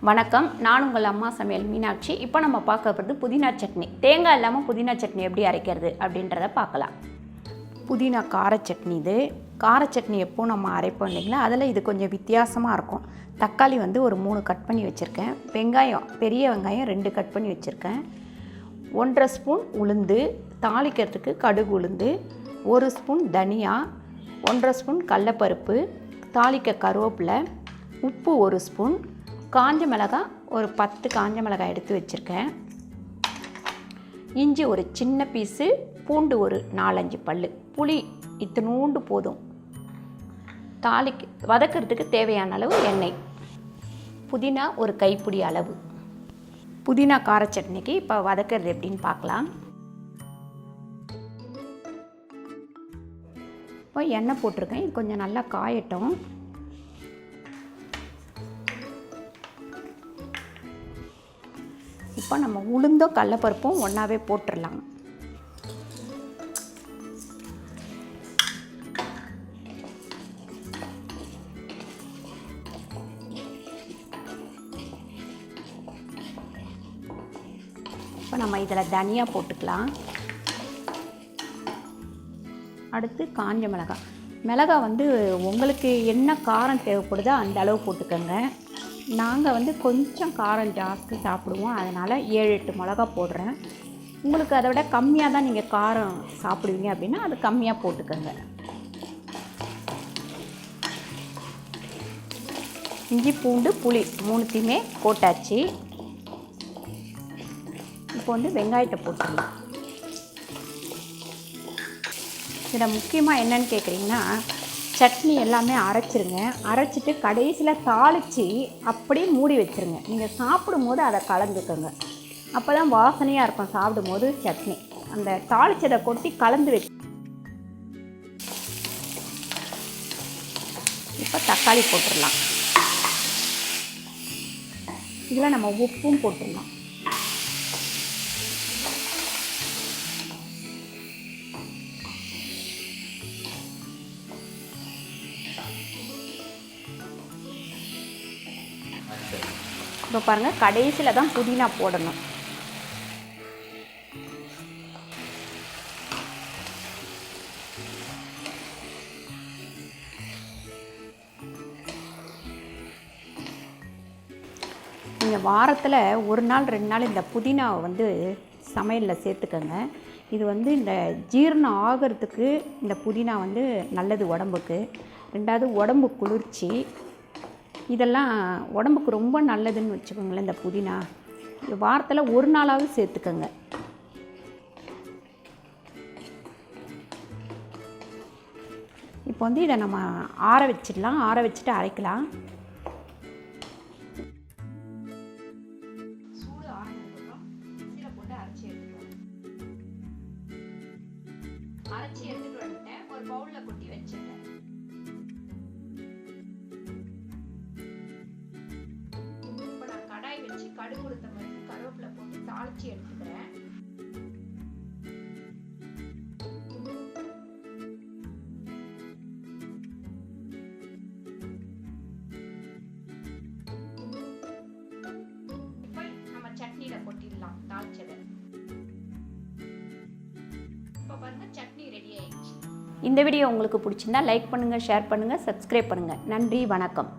வணக்கம், நான் உங்கள் அம்மா சமையல் மீனாட்சி. இப்போ நம்ம பார்க்க போகிறது புதினா சட்னி. தேங்காய் இல்லாமல் புதினா சட்னி எப்படி அரைக்கிறது அப்படின்றத பார்க்கலாம். புதினா கார சட்னி. இது கார சட்னி எப்போ நம்ம அரைப்போம் இல்லைங்களா, அதில் இது கொஞ்சம் வித்தியாசமாக இருக்கும். தக்காளி வந்து ஒரு 3 கட் பண்ணி வச்சுருக்கேன். வெங்காயம், பெரிய வெங்காயம் 2 கட் பண்ணி வச்சுருக்கேன். 1.5 ஸ்பூன் உளுந்து, தாளிக்கிறதுக்கு கடுகு உளுந்து, 1 ஸ்பூன் தனியா, 1.5 ஸ்பூன் கடலைப்பருப்பு, தாளிக்க கருவேப்பிலை, உப்பு 1 ஸ்பூன், காஞ்ச மிளகாய் ஒரு 10 காஞ்ச மிளகாய் எடுத்து வச்சுருக்கேன். இஞ்சி ஒரு சின்ன பீஸு, பூண்டு ஒரு 4-5 பல், புளி இத்தினூண்டு போதும். வதக்கிறதுக்கு தேவையான அளவு எண்ணெய், புதினா ஒரு கைப்பிடி அளவு. புதினா கார சட்னிக்கு இப்போ வதக்கிறது எப்படின்னு பார்க்கலாம். இப்போ எண்ணெய் போட்டிருக்கேன், இது கொஞ்சம் நல்லா காயட்டும். இப்போ நம்ம உளுந்தும் கடலைப்பருப்பும் ஒன்றாவே போட்டுடலாம். இப்போ நம்ம இதில் தனியா போட்டுக்கலாம். அடுத்து காஞ்ச மிளகாய். மிளகாய் வந்து உங்களுக்கு என்ன காரம் தேவைப்படுதோ அந்த அளவு போட்டுக்கோங்க. நாங்கள் வந்து கொஞ்சம் காரம் ஜாஸ்தி சாப்பிடுவோம், அதனால் 7-8 மிளகா போடுறேன். உங்களுக்கு அதை விட கம்மியாக தான் நீங்கள் காரம் சாப்பிடுவீங்க அப்படின்னா அது கம்மியாக போட்டுக்கோங்க. இஞ்சி பூண்டு புளி 3த்தையுமே போட்டாச்சு. இப்போ வந்து வெங்காயத்தை போட்டுடலாம். இதில் முக்கியமாக என்னன்னு கேட்குறீங்கன்னா, சட்னி எல்லாமே அரைச்சிருங்க. அரைச்சிட்டு கடைசியில் தாளித்து அப்படியே மூடி வச்சுருங்க. நீங்கள் சாப்பிடும்போது அதை கலந்துக்கோங்க, அப்போ தான் வாசனையாக இருக்கும். சாப்பிடும்போது சட்னி அந்த தாளிச்சதை கொட்டி கலந்து வச்சு. இப்போ தக்காளி போட்டுடலாம். இதில் நம்ம உப்பும் போட்டுடலாம். இப்போ பாருங்கள், கடைசியில் தான் புதினா போடணும். நீங்கள் வாரத்தில் 1 நாள் 2 நாள் இந்த புதினாவை வந்து சமையலில் சேர்த்துக்கோங்க. இது வந்து இந்த ஜீரணம் ஆகிறதுக்கு இந்த புதினா வந்து நல்லது உடம்புக்கு. 2வது உடம்பு குளிர்ச்சி. இதெல்லாம் உடம்புக்கு ரொம்ப நல்லதுன்னு வச்சுக்கோங்களேன். இந்த புதினா வாரத்தில் 1 நாளாவது சேர்த்துக்கோங்க. இப்போ வந்து இதை நம்ம ஆற வச்சிடலாம். ஆற வச்சுட்டு அரைக்கலாம். சூடு ஆறினதுக்கப்புறம் மிக்ஸியில் போட்டு அரைச்சி எடுத்துக்கலாம். அரைச்சி எடுத்துகிட்டு வந்துட்டேன். ஒரு பவுலில் கொட்டி வச்சுட்டேன். வச்சு கடுகு உளுத்த மாதிரி கருவேப்பிலை போட்டு தாளிச்சு எடுத்துக்கிறேன். இப்போ நம்ம சட்னியில கொட்டிடலாம் தாளிச்சதை. இப்போ பாருங்க, சட்னி ரெடி ஆயிடுச்சு. இந்த வீடியோ உங்களுக்கு பிடிச்சிருந்தா லைக் பண்ணுங்க, ஷேர் பண்ணுங்க, சப்ஸ்கிரைப் பண்ணுங்க. நன்றி, வணக்கம்.